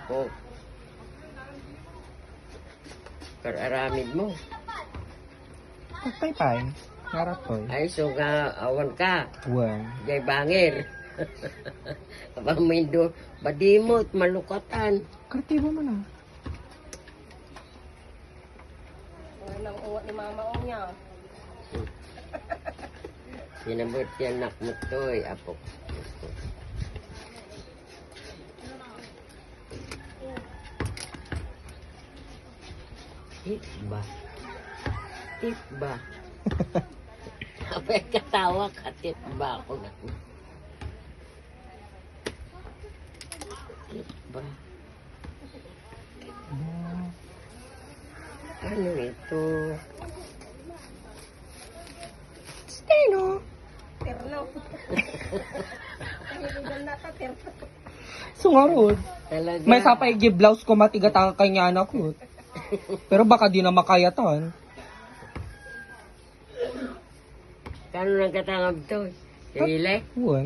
Ako. Kararamid mo. Pagpay-pay. Naratoy. Ay, so nga, awan ka. Well. Jay bangir. Abang mindo, badimot, malukatan. Kreatibo mo na. Walang uwa ni mama o niya. Sinabot yan nak mo to'y, apo. Titba. Titba. Apay katawa ka, titba ako na. Titba. Ano ito? Steno. Terno. Ay, na ta, terno. Sungarod. Talaga. May sapay blouse ko matigatang kanya anak ko. Pero baka di na makayatan. Kano nang katangab to? Sile? Well.